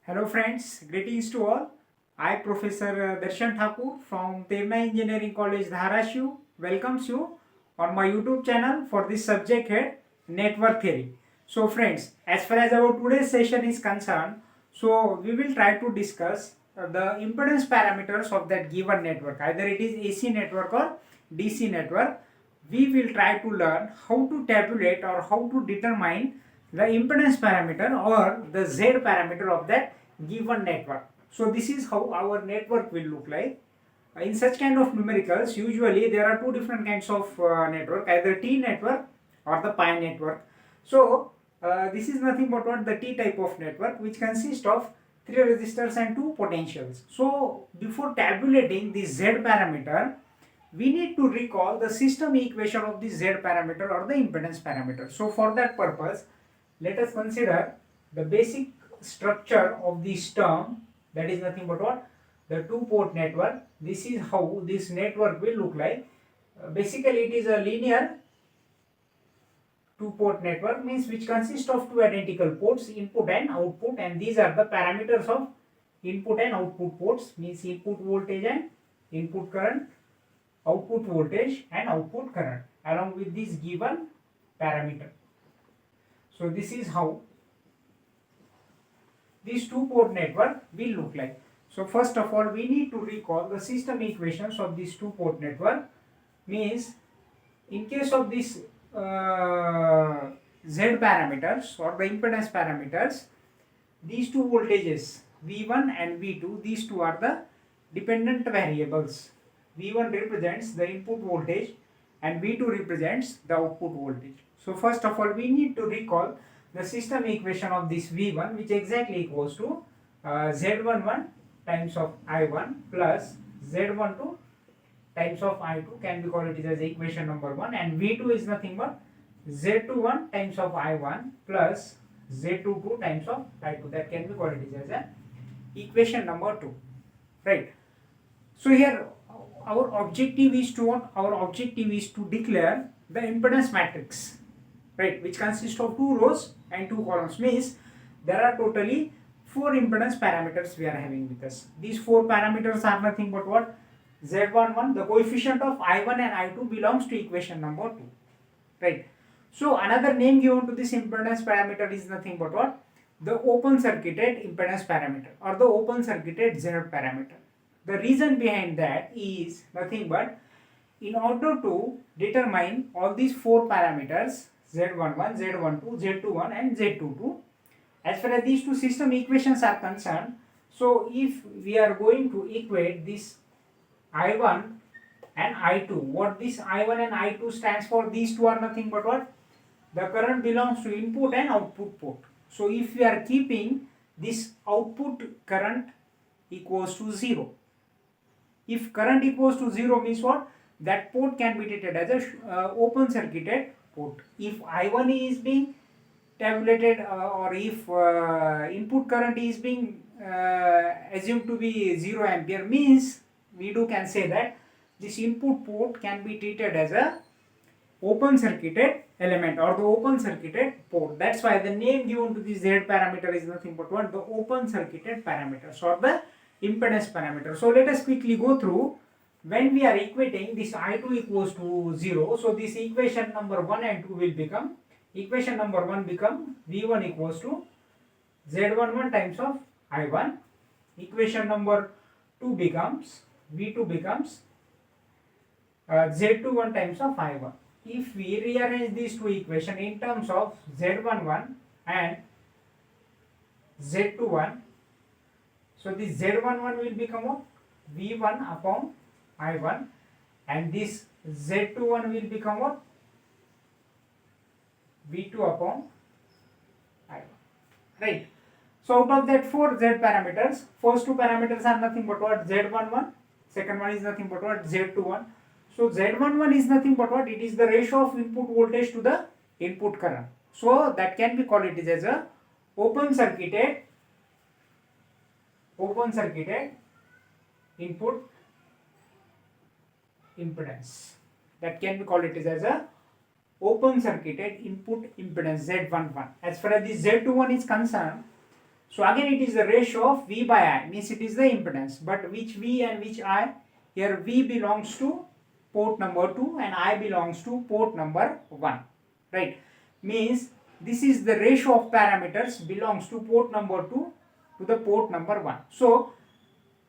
Hello friends, greetings to all. I Professor Darshan Thakur from Terna Engineering College Dharashiv welcomes you on my YouTube channel for this subject head network theory. So friends, as far as our today's session is concerned, so we will try to discuss the impedance parameters of that given network, either it is AC network or DC network. We will try to learn how to tabulate or how to determine the impedance parameter or the Z parameter of that given network. So this is how our network will look like. In such kind of numericals, usually there are two different kinds of network, either T network or the pi network. So this is nothing but what the T type of network, which consists of 3 resistors and 2 potentials. So before tabulating the Z parameter, we need to recall the system equation of the Z parameter or the impedance parameter. So for that purpose, let us consider the basic structure of this term, that is nothing but what? The two-port network. This is how this network will look like. Basically it is a linear two-port network, means which consists of two identical ports, input and output, and these are the parameters of input and output ports, means input voltage and input current, output voltage and output current, along with this given parameter. So this is how this two-port network will look like. So first of all, we need to recall the system equations of this two-port network. Means in case of this Z parameters or the impedance parameters, these two voltages V1 and V2, these two are the dependent variables. V1 represents the input voltage and V2 represents the output voltage. So first of all, we need to recall the system equation of this V1, which exactly equals to Z11 times of I1 plus Z12 times of I2, can be called it as equation number 1, and V2 is nothing but Z21 times of I1 plus Z22 times of I2, that can be called it as a equation number 2, right? So here our objective is to what? Our objective is to declare the impedance matrix, right, which consists of 2 rows and 2 columns. Means there are totally 4 impedance parameters we are having with us. These 4 parameters are nothing but what? Z11, the coefficient of I1 and I2 belongs to equation number 2, right? So another name given to this impedance parameter is nothing but what? The open circuited impedance parameter or the open circuited Z parameter. The reason behind that is nothing but, in order to determine all these 4 parameters, Z11, Z12, Z21 and Z22, as far as these two system equations are concerned, so if we are going to equate this I1 and I2, what this I1 and I2 stands for, these two are nothing but what? The current belongs to input and output port. So if we are keeping this output current equals to 0, if current equals to 0 means what? That port can be treated as a open circuited port. If I1 is being tabulated or if input current is being assumed to be 0 ampere, means we can say that this input port can be treated as a open circuited element or the open circuited port. That's why the name given to this Z parameter is nothing but what? The open circuited parameters or the impedance parameter. So let us quickly go through. When we are equating this I2 equals to 0, so this equation number 1 and 2 will become, equation number 1 become V1 equals to Z11 times of I1, equation number 2 becomes, V2 becomes Z21 times of I1. If we rearrange these two equations in terms of Z11 and Z21, so this Z11 will become what? V1 upon I1, and this Z21 will become what? V2 upon I1, right? So out of that 4 Z parameters, first 2 parameters are nothing but what? Z11, second one is nothing but what? Z21. So Z11 is nothing but what? It is the ratio of input voltage to the input current. So that can be called it as a open circuited input impedance. That can be called it as a open circuited input impedance Z11. As far as this Z21 is concerned, So again it is the ratio of V by I, means it is the impedance, but which V and which I? Here V belongs to port number 2 and I belongs to port number 1, right? Means this is the ratio of parameters belongs to port number 2 to the port number 1. So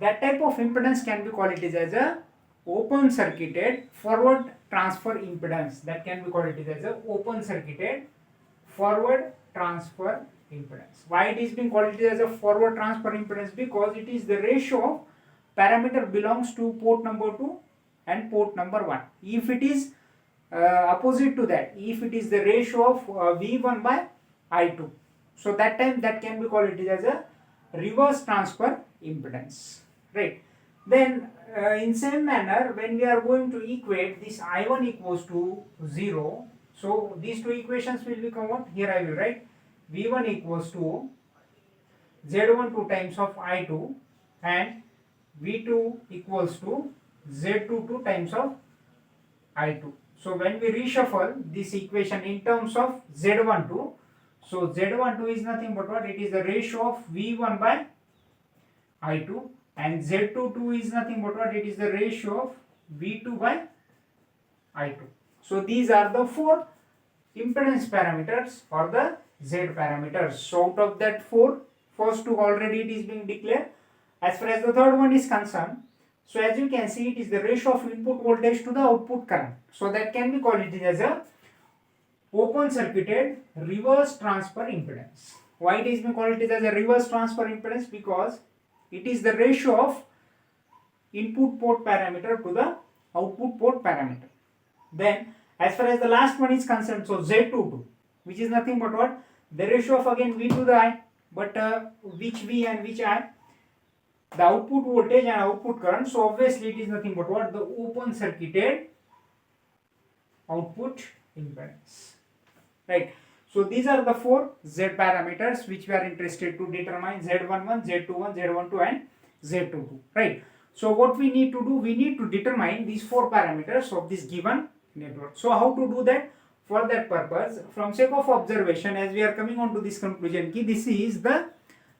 that type of impedance can be called it as a open circuited forward transfer impedance. That can be called it as a open circuited forward transfer impedance. Why it is being called it as a forward transfer impedance? Because it is the ratio of parameter belongs to port number 2 and port number 1. If it is opposite to that, if it is the ratio of V1 by I2, so that time that can be called it as a reverse transfer impedance, right? Then in same manner, when we are going to equate this I1 equals to 0, so these two equations will become what? Here I will write V1 equals to Z12 times of I2 and V2 equals to Z22 times of I2. So when we reshuffle this equation in terms of Z12, so Z12 is nothing but what? It is the ratio of V1 by I2, and Z22 is nothing but what? It is the ratio of V2 by I2. So these are the four impedance parameters or the Z parameters. So out of that four, first two already it is being declared. As far as the third one is concerned, so as you can see, it is the ratio of input voltage to the output current. So that can be called it as a open circuited reverse transfer impedance. Why it is being called it as a reverse transfer impedance? Because it is the ratio of input port parameter to the output port parameter. Then as far as the last one is concerned, so Z22, which is nothing but what? The ratio of again V to the I, but which V and which I? The output voltage and output current. So obviously it is nothing but what? The open circuited output impedance, right? So these are the four Z parameters which we are interested to determine: Z11, Z21, Z12 and Z22, right? So what we need to do, we need to determine these four parameters of this given network. So how to do that? For that purpose, from sake of observation, as we are coming on to this conclusion, this is the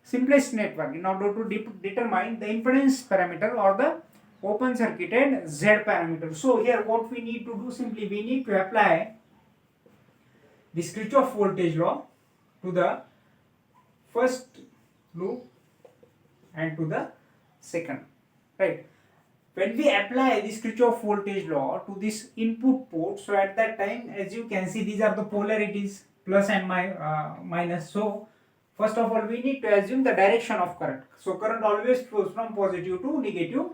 simplest network in order to determine the impedance parameter or the open circuited Z parameter. So here what we need to do, simply we need to apply this Kirchhoff voltage law to the first loop and to the second, right? When we apply this Kirchhoff voltage law to this input port, so at that time, as you can see, these are the polarities, plus and minus. So first of all, we need to assume the direction of current. So current always flows from positive to negative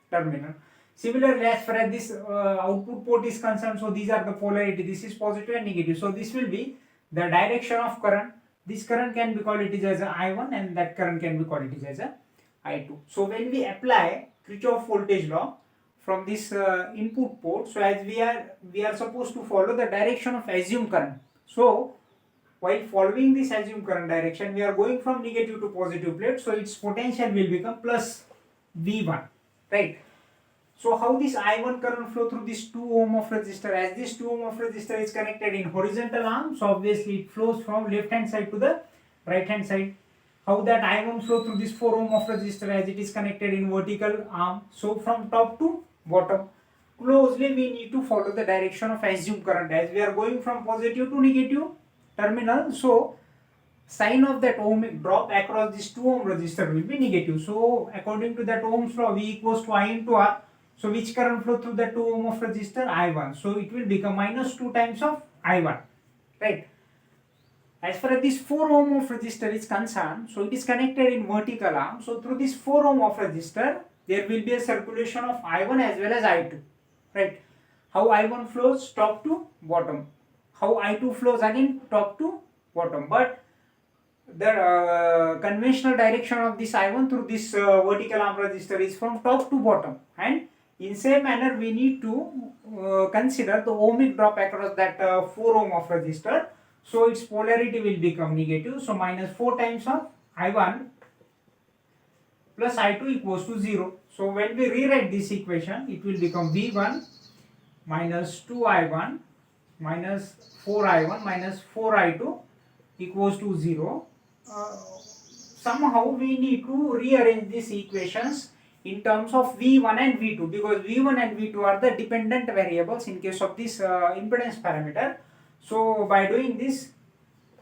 terminal. Similarly, as far as this output port is concerned, so these are the polarity. This is positive and negative. So this will be the direction of current. This current can be called it as a I1 and that current can be called it as a I2. So when we apply Kirchhoff voltage law from this input port, so as we are supposed to follow the direction of assumed current. So while following this assumed current direction, we are going from negative to positive plate, so its potential will become plus V1, right? So how this I1 current flow through this 2 ohm of resistor? As this 2 ohm of resistor is connected in horizontal arm, so obviously it flows from left hand side to the right hand side. How that I1 flow through this 4 ohm of resistor as it is connected in vertical arm? So from top to bottom. Closely we need to follow the direction of assumed current as we are going from positive to negative terminal. So sign of that ohmic drop across this 2 ohm resistor will be negative. So according to that Ohm's law, V equals to I into R. So which current flow through the 2 ohm of resistor? I1. So it will become minus 2 times of I1, right? As far as this 4 ohm of resistor is concerned, so it is connected in vertical arm. So through this 4 ohm of resistor, there will be a circulation of I1 as well as I2, right? How I1 flows? Top to bottom. How I2 flows? Again top to bottom. But the conventional direction of this I1 through this vertical arm resistor is from top to bottom, and in same manner we need to consider the ohmic drop across that 4 ohm of resistor. So its polarity will become negative. So minus 4 times of I1 plus I2 equals to 0. So when we rewrite this equation, it will become V1 minus 2I1 minus 4I1 minus 4I2 equals to 0. somehow we need to rearrange these equations in terms of V1 and V2, because V1 and V2 are the dependent variables in case of this impedance parameter. So by doing this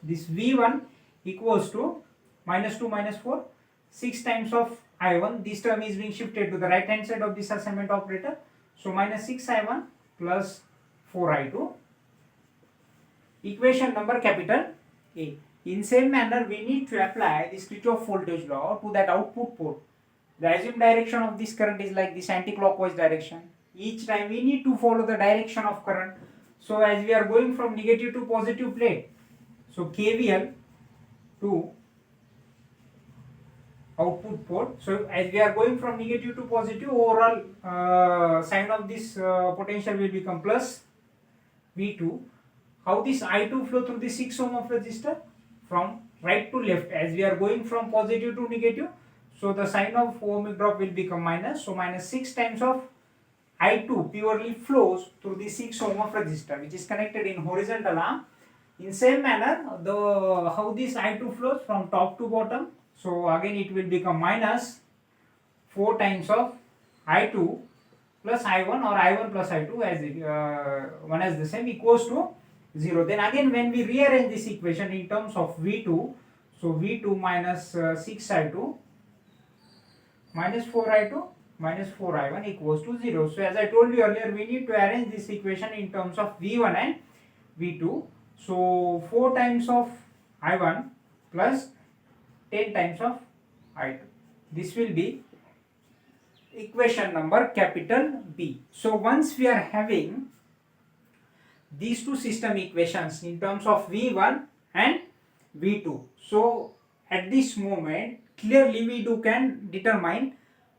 V1 equals to minus 2 minus 4, 6 times of I1, this term is being shifted to the right hand side of this assignment operator. So minus 6I1 plus 4I2. Equation number capital A. In same manner, we need to apply this Kirchhoff voltage law to that output port. The assumed direction of this current is like this anti-clockwise direction. Each time we need to follow the direction of current. So as we are going from negative to positive plate, so KVL to output port. So as we are going from negative to positive, overall sign of this potential will become plus V2. How this I2 flow through the 6 ohm of resistor? From right to left, as we are going from positive to negative, so the sign of ohmic drop will become minus. So minus 6 times of I2 purely flows through the 6 ohm of resistor, which is connected in horizontal arm. In same manner, how this I2 flows from top to bottom. So again it will become minus 4 times of I2 plus I1, or I1 plus I2, as one as the same, equals to 0. Then again when we rearrange this equation in terms of V2, so V2 minus 6I2 minus 4I2 minus 4I1 equals to 0. So as I told you earlier, we need to arrange this equation in terms of V1 and V2. So 4 times of I1 plus 10 times of I2. This will be equation number capital B. So once we are having these two system equations in terms of V1 and V2, so at this moment clearly we can determine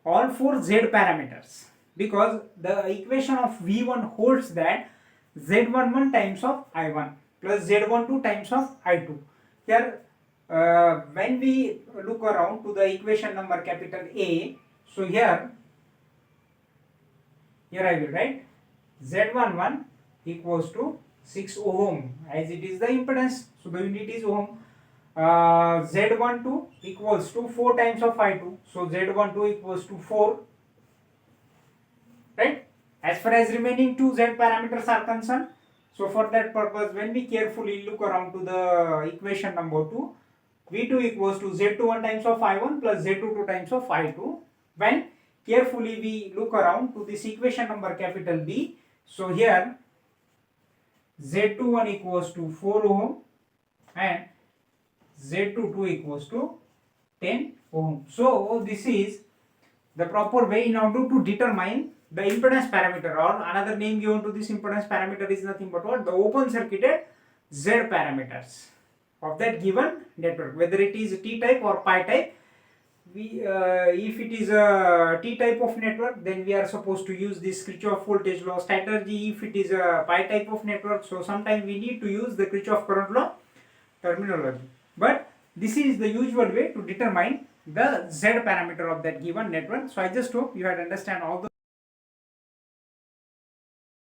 all 4 Z parameters, because the equation of V1 holds that Z11 times of I1 plus Z12 times of I2. Here when we look around to the equation number capital A, so here I will write Z11 equals to 6 ohm, as it is the impedance, so the unit is ohm. Z12 equals to 4 times of I2, so Z12 equals to 4, right? As far as remaining 2 Z parameters are concerned, so for that purpose, when we carefully look around to the equation number 2, V2 equals to Z21 times of I1 plus Z22 times of I2. When carefully we look around to this equation number capital B, so here Z21 equals to 4 ohm and Z22 equals to 10 ohm. So this is the proper way in order to determine the impedance parameter, or another name given to this impedance parameter is nothing but what? The open circuited Z parameters of that given network, whether it is T type or pi type. If it is a T type of network, then we are supposed to use this Kirchhoff voltage law strategy. If it is a pi type of network, so sometimes we need to use the Kirchhoff current law terminology. But this is the usual way to determine the Z parameter of that given network. So I just hope you had understand all the